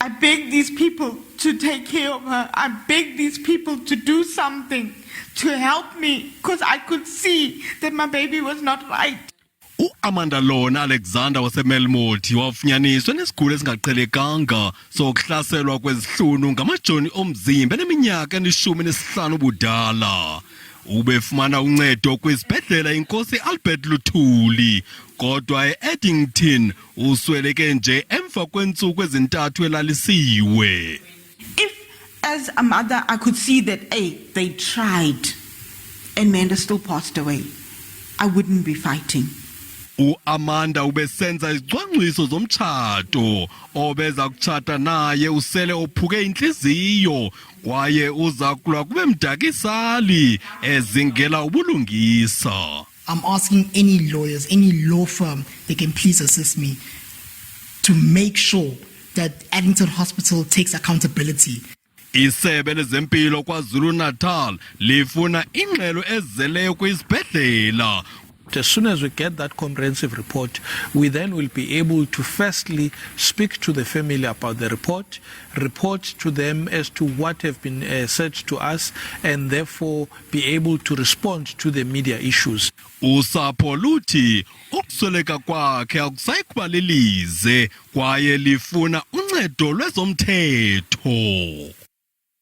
I begged these people to take care of her. I begged these people to do something to help me because I could see that my baby was not right. uAmanda lona Alexander waseMelmothi wafunyaniswa nesigulo esingaqhelekanga sokuhlaselwa kwezihlunu ngamajoni omzimba eneminyaka eli-15 ubudala. Ubefumana uncedo kwisibhedlela inkosi Albert Luthuli, kodwa eAddington usweleke nje emva kweentsuku ezintathu elalisiwe. If as a mother I could see that they tried and Amanda still passed away, I wouldn't be fighting. uAmanda ubesenza izicwangciso zomtshato obeza kutshata naye usele ophuke inhliziyo kwaye uza kulwa kube mdakisali ezingela ubulungisa. I'm asking any lawyers, any law firm, they can please assist me to make sure that Addington Hospital takes accountability. Isebe lezempilo KwaZulu Natal lifuna ingxelo ezeleyo kwisibhedlela. As soon as we get that comprehensive report, we then will be able to firstly speak to the family about the report to them as to what have been said to us, and therefore be able to respond to the media issues. Usapho luthi ukusweleka kwakhe akusayi kuba lilize kwaye lifuna uncedo lwezomthetho.